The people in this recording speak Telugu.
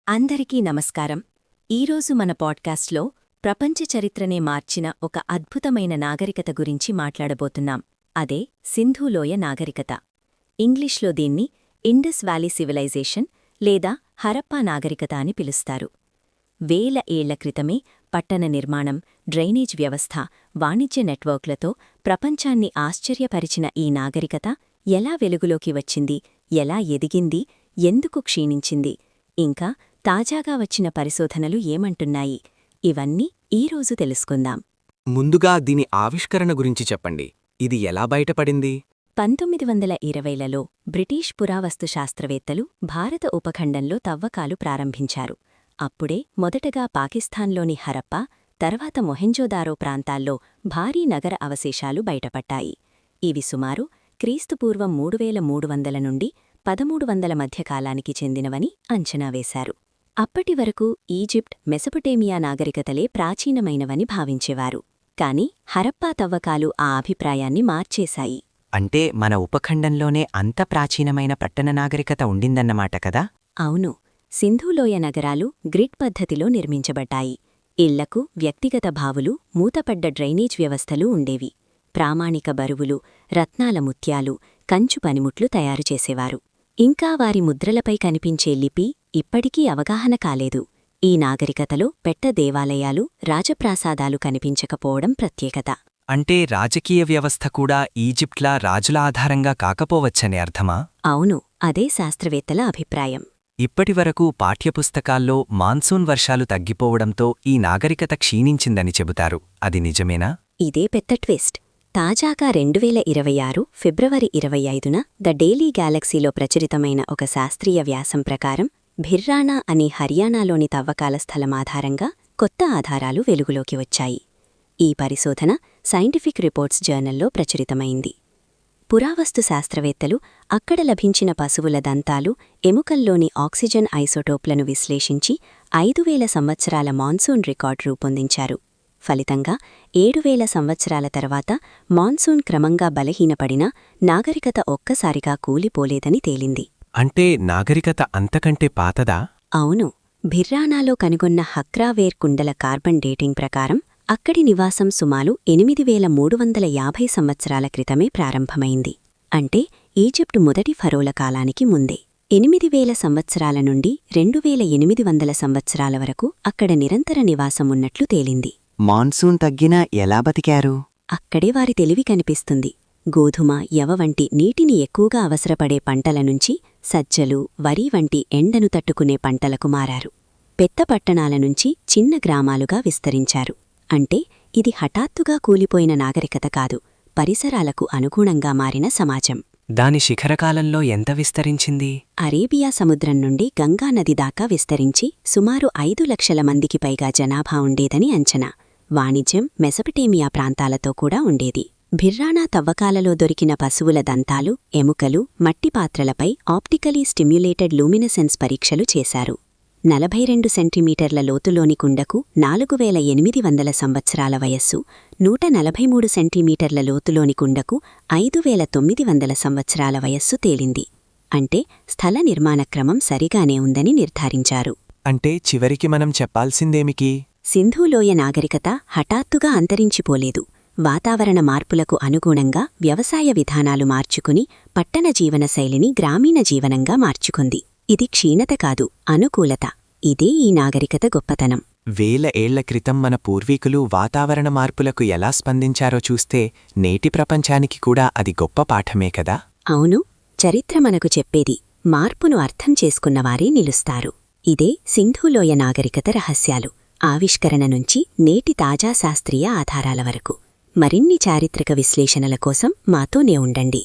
అందరికీ నమస్కారం. ఈరోజు మన పాడ్కాస్ట్లో ప్రపంచ చరిత్రనే మార్చిన ఒక అద్భుతమైన నాగరికత గురించి మాట్లాడబోతున్నాం. అదే సింధూలోయ నాగరికత. ఇంగ్లీష్లో దీన్ని ఇండస్ వ్యాలీ సివిలైజేషన్ లేదా హరప్పా నాగరికత అని పిలుస్తారు. వేల ఏళ్ల క్రితమే పట్టణ నిర్మాణం, డ్రైనేజ్ వ్యవస్థ, వాణిజ్య నెట్వర్క్లతో ప్రపంచాన్ని ఆశ్చర్యపరిచిన ఈ నాగరికత ఎలా వెలుగులోకి వచ్చింది, ఎలా ఎదిగింది, ఎందుకు క్షీణించింది, ఇంకా తాజాగా వచ్చిన పరిశోధనలు ఏమంటున్నాయి, ఇవన్నీ ఈరోజు తెలుసుకుందాం. ముందుగా దీని ఆవిష్కరణ గురించి చెప్పండి. ఇది ఎలా బయటపడింది? 1920లలో బ్రిటీష్ పురావస్తు శాస్త్రవేత్తలు భారత ఉపఖండంలో తవ్వకాలు ప్రారంభించారు. అప్పుడే మొదటగా పాకిస్తాన్లోని హరప్పా, తర్వాత మొహెంజోదారో ప్రాంతాల్లో భారీ నగర అవశేషాలు బయటపడ్డాయి. ఇవి సుమారు క్రీస్తుపూర్వం 3300 నుండి 1300 మధ్యకాలానికి చెందినవని అంచనా వేశారు. అప్పటి వరకు ఈజిప్ట్, మెసొపొటేమియా నాగరికతలే ప్రాచీనమైనవని భావించేవారు. కాని హరప్పా తవ్వకాలు ఆ అభిప్రాయాన్ని మార్చేశాయి. అంటే మన ఉపఖండంలోనే అంత ప్రాచీనమైన పట్టణ నాగరికత ఉండిందన్నమాట కదా? అవును. సింధూలోయ నగరాలు గ్రిడ్ పద్ధతిలో నిర్మించబడ్డాయి. ఇళ్లకు వ్యక్తిగత బావులు, మూతపడ్డ డ్రైనేజ్ వ్యవస్థలు ఉండేవి. ప్రామాణిక బరువులు, రత్నాల ముత్యాలు, కంచు పనిముట్లు తయారుచేసేవారు. ఇంకా వారి ముద్రలపై కనిపించే లిపి ఇప్పటికీ అవగాహన కాలేదు. ఈ నాగరికతలో పెట్ట దేవాలయాలు, రాజప్రాసాదాలు కనిపించకపోవడం ప్రత్యేకత. అంటే రాజకీయ వ్యవస్థ కూడా ఈజిప్ట్లా రాజుల ఆధారంగా కాకపోవచ్చనే అర్థమా? అవును, అదే శాస్త్రవేత్తల అభిప్రాయం. ఇప్పటివరకు పాఠ్యపుస్తకాల్లో మాన్సూన్ వర్షాలు తగ్గిపోవడంతో ఈ నాగరికత క్షీణించిందని చెబుతారు. అది నిజమేనా? ఇదే పెద్ద ట్విస్ట్. తాజాగా 2026 ఫిబ్రవరి 25న ద డైలీ గ్యాలక్సీలో ప్రచురితమైన ఒక శాస్త్రీయ వ్యాసం ప్రకారం భిర్రానా అనే హర్యానాలోని తవ్వకాల స్థలం ఆధారంగా కొత్త ఆధారాలు వెలుగులోకి వచ్చాయి. ఈ పరిశోధన సైంటిఫిక్ రిపోర్ట్స్ జర్నల్లో ప్రచురితమైంది. పురావస్తు శాస్త్రవేత్తలు అక్కడ లభించిన పశువుల దంతాలు, ఎముకల్లోని ఆక్సిజన్ ఐసోటోప్లను విశ్లేషించి 5000 సంవత్సరాల మాన్సూన్ రికార్డ్ రూపొందించారు. ఫలితంగా 7000 సంవత్సరాల తర్వాత మాన్సూన్ క్రమంగా బలహీనపడినా నాగరికత ఒక్కసారిగా కూలిపోలేదని తేలింది. అంటే నాగరికత అంతకంటే పాతదా? అవును. భిర్రానాలో కనుగొన్న హక్రావేర్ కుండల కార్బన్ డేటింగ్ ప్రకారం అక్కడి నివాసం సుమారు 8350 సంవత్సరాల క్రితమే ప్రారంభమైంది. అంటే ఈజిప్టు మొదటి ఫరోల కాలానికి ముందే. 8000 సంవత్సరాల నుండి 2800 సంవత్సరాల వరకు అక్కడ నిరంతర నివాసం ఉన్నట్లు తేలింది. మాన్సూన్ తగ్గినా ఎలా బతికారు? అక్కడే వారి తెలివి కనిపిస్తుంది. గోధుమ, యవ వంటి నీటిని ఎక్కువగా అవసరపడే పంటల నుంచి సజ్జలు, వరి వంటి ఎండను తట్టుకునే పంటలకు మారారు. పెద్ద పట్టణాల నుంచి చిన్న గ్రామాలుగా విస్తరించారు. అంటే ఇది హఠాత్తుగా కూలిపోయిన నాగరికత కాదు, పరిసరాలకు అనుగుణంగా మారిన సమాజం. దాని శిఖరకాలంలో ఎంత విస్తరించింది? అరేబియా సముద్రం నుండి గంగా నది దాకా విస్తరించి సుమారు 5 లక్షల మందికి పైగా జనాభా ఉండేదని అంచనా. వాణిజ్యం మెసొపొటేమియా ప్రాంతాలతో కూడా ఉండేది. భిర్రానా తవ్వకాలలో దొరికిన పశువుల దంతాలు, ఎముకలు, మట్టి పాత్రలపై ఆప్టికలీ స్టిమ్యులేటెడ్ లూమినెసెన్స్ పరీక్షలు చేశారు. 42 సెంటీమీటర్ల లోతులోని కుండకు 4800 సంవత్సరాల వయస్సు, 143 సెంటీమీటర్ల లోతులోని కుండకు 5900 సంవత్సరాల వయస్సు తేలింది. అంటే స్థల నిర్మాణక్రమం సరిగానే ఉందని నిర్ధారించారు. అంటే చివరికి మనం చెప్పాల్సిందేమికి? సింధూలోయ నాగరికత హఠాత్తుగా అంతరించిపోలేదు. వాతావరణ మార్పులకు అనుగుణంగా వ్యవసాయ విధానాలు మార్చుకుని పట్టణ జీవనశైలిని గ్రామీణ జీవనంగా మార్చుకుంది. ఇది క్షీణత కాదు, అనుకూలత. ఇదే ఈ నాగరికత గొప్పతనం. వేల ఏళ్ల క్రితం మన పూర్వీకులు వాతావరణ మార్పులకు ఎలా స్పందించారో చూస్తే నేటి ప్రపంచానికి కూడా అది గొప్ప పాఠమే కదా? అవును. చరిత్ర మనకు చెప్పేది మార్పును అర్థం చేసుకున్నవారే నిలుస్తారు. ఇదే సింధూలోయ నాగరికత రహస్యాలు. ఆవిష్కరణ నుంచి నేటి తాజా శాస్త్రీయ ఆధారాల వరకు. మరిన్ని చారిత్రక విశ్లేషణల కోసం మాతోనే ఉండండి.